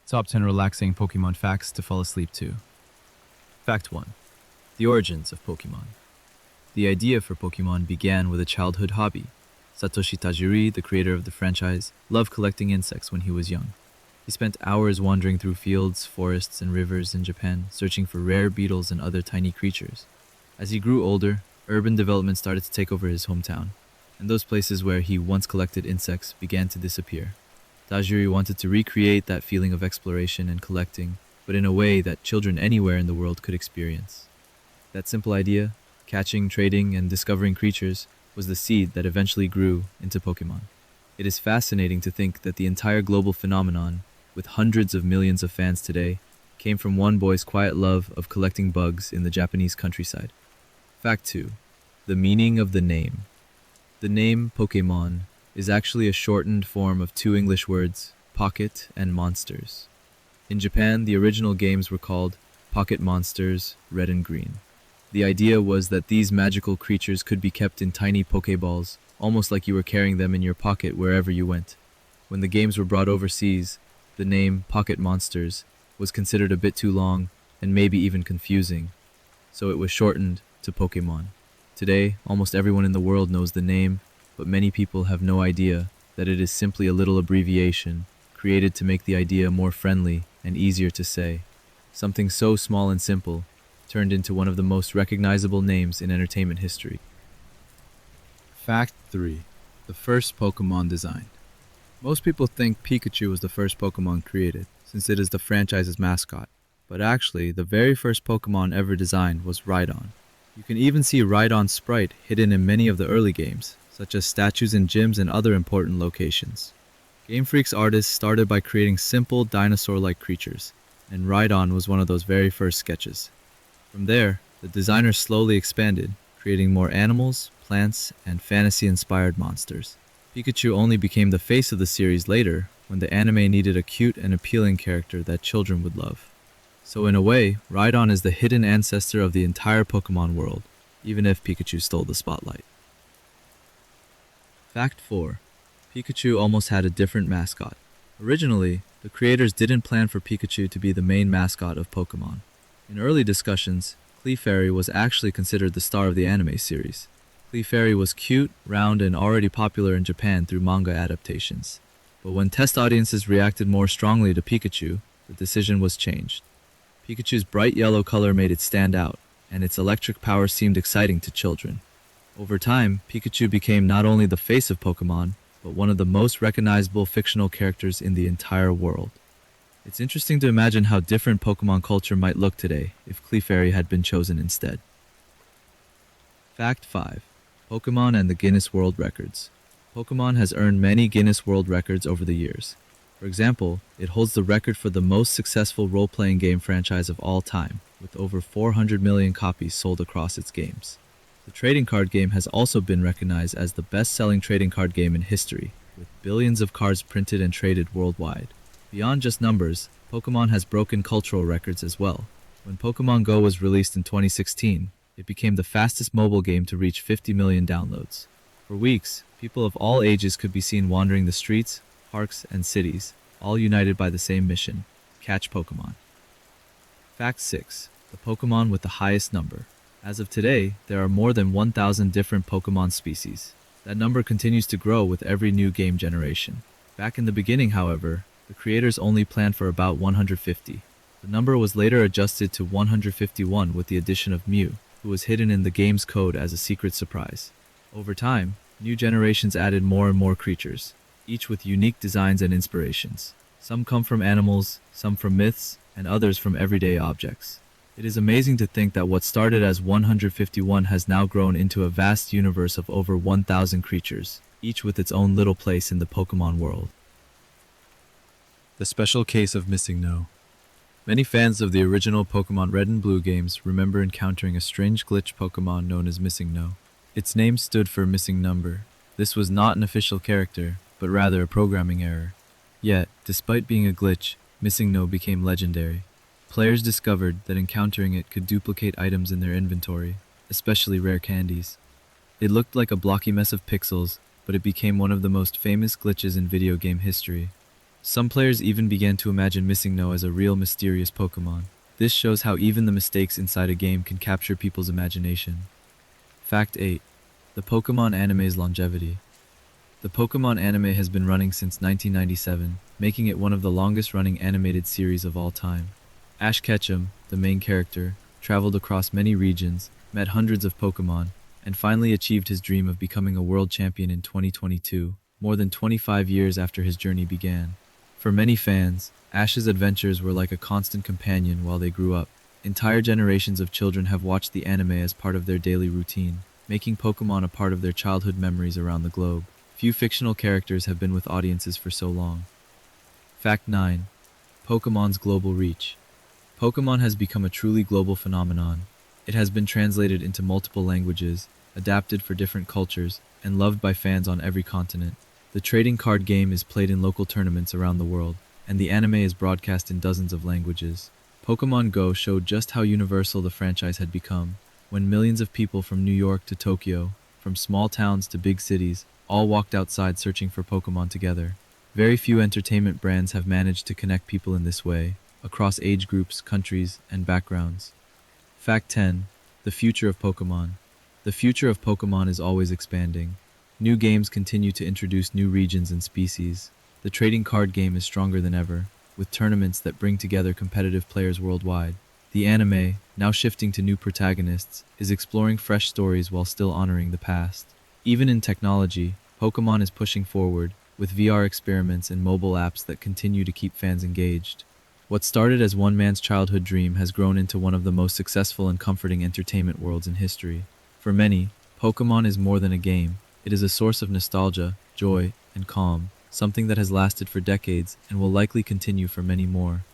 Top 10 relaxing Pokemon facts to fall asleep to. Fact 1. The origins of Pokemon. The idea for Pokemon began with a childhood hobby. Satoshi Tajiri, the creator of the franchise, loved collecting insects when he was young. He spent hours wandering through fields, forests, and rivers in Japan, searching for rare beetles and other tiny creatures. As he grew older, urban development started to take over his hometown, and those places where he once collected insects began to disappear. Tajiri wanted to recreate that feeling of exploration and collecting, but in a way that children anywhere in the world could experience. That simple idea, catching, trading, and discovering creatures, was the seed that eventually grew into Pokémon. It is fascinating to think that the entire global phenomenon, with hundreds of millions of fans today, came from one boy's quiet love of collecting bugs in the Japanese countryside. Fact 2. The meaning of the name. The name Pokémon is actually a shortened form of two English words, pocket and monsters. In Japan, the original games were called Pocket Monsters Red and Green. The idea was that these magical creatures could be kept in tiny Pokeballs, almost like you were carrying them in your pocket wherever you went. When the games were brought overseas, the name Pocket Monsters was considered a bit too long and maybe even confusing, so it was shortened to Pokémon. Today, almost everyone in the world knows the name, but many people have no idea that it is simply a little abbreviation created to make the idea more friendly and easier to say. Something so small and simple turned into one of the most recognizable names in entertainment history. Fact 3. The first Pokémon design. Most people think Pikachu was the first Pokémon created, since it is the franchise's mascot, but actually the very first Pokémon ever designed was Rhydon. You can even see Rhydon's sprite hidden in many of the early games, such as statues in gyms and other important locations. Game Freak's artists started by creating simple dinosaur-like creatures, and Rhydon was one of those very first sketches. From there, the designers slowly expanded, creating more animals, plants, and fantasy-inspired monsters. Pikachu only became the face of the series later, when the anime needed a cute and appealing character that children would love. So in a way, Rhydon is the hidden ancestor of the entire Pokémon world, even if Pikachu stole the spotlight. Fact 4. Pikachu almost had a different mascot. Originally, the creators didn't plan for Pikachu to be the main mascot of Pokémon. In early discussions, Clefairy was actually considered the star of the anime series. Clefairy was cute, round, and already popular in Japan through manga adaptations. But when test audiences reacted more strongly to Pikachu, the decision was changed. Pikachu's bright yellow color made it stand out, and its electric power seemed exciting to children. Over time, Pikachu became not only the face of Pokémon, but one of the most recognizable fictional characters in the entire world. It's interesting to imagine how different Pokémon culture might look today if Clefairy had been chosen instead. Fact 5. Pokémon and the Guinness World Records. Pokémon has earned many Guinness World Records over the years. For example, it holds the record for the most successful role-playing game franchise of all time, with over 400 million copies sold across its games. The trading card game has also been recognized as the best-selling trading card game in history, with billions of cards printed and traded worldwide. Beyond just numbers, Pokémon has broken cultural records as well. When Pokémon Go was released in 2016, it became the fastest mobile game to reach 50 million downloads. For weeks, people of all ages could be seen wandering the streets, parks, and cities, all united by the same mission: catch Pokémon. Fact 6. The Pokémon with the highest number. As of today, there are more than 1,000 different Pokémon species. That number continues to grow with every new game generation. Back in the beginning, however, the creators only planned for about 150. The number was later adjusted to 151 with the addition of Mew, who was hidden in the game's code as a secret surprise. Over time, new generations added more and more creatures, each with unique designs and inspirations. Some come from animals, some from myths, and others from everyday objects. It is amazing to think that what started as 151 has now grown into a vast universe of over 1,000 creatures, each with its own little place in the Pokémon world. The special case of Missing No. Many fans of the original Pokémon Red and Blue games remember encountering a strange glitch Pokémon known as Missing No. Its name stood for missing number. This was not an official character, but rather a programming error. Yet, despite being a glitch, Missing No became legendary. Players discovered that encountering it could duplicate items in their inventory, especially rare candies. It looked like a blocky mess of pixels, but it became one of the most famous glitches in video game history. Some players even began to imagine Missing No as a real mysterious Pokémon. This shows how even the mistakes inside a game can capture people's imagination. Fact 8. The Pokémon anime's longevity. The Pokémon anime has been running since 1997, making it one of the longest-running animated series of all time. Ash Ketchum, the main character, traveled across many regions, met hundreds of Pokémon, and finally achieved his dream of becoming a world champion in 2022, more than 25 years after his journey began. For many fans, Ash's adventures were like a constant companion while they grew up. Entire generations of children have watched the anime as part of their daily routine, making Pokémon a part of their childhood memories around the globe. Few fictional characters have been with audiences for so long. Fact 9. Pokémon's global reach. Pokémon has become a truly global phenomenon. It has been translated into multiple languages, adapted for different cultures, and loved by fans on every continent. The trading card game is played in local tournaments around the world, and the anime is broadcast in dozens of languages. Pokémon Go showed just how universal the franchise had become, when millions of people from New York to Tokyo, from small towns to big cities, all walked outside searching for Pokémon together. Very few entertainment brands have managed to connect people in this way, across age groups, countries, and backgrounds. Fact 10. The future of Pokémon. The future of Pokémon is always expanding. New games continue to introduce new regions and species. The trading card game is stronger than ever, with tournaments that bring together competitive players worldwide. The anime, now shifting to new protagonists, is exploring fresh stories while still honoring the past. Even in technology, Pokémon is pushing forward, with VR experiments and mobile apps that continue to keep fans engaged. What started as one man's childhood dream has grown into one of the most successful and comforting entertainment worlds in history. For many, Pokémon is more than a game. It is a source of nostalgia, joy, and calm, something that has lasted for decades and will likely continue for many more.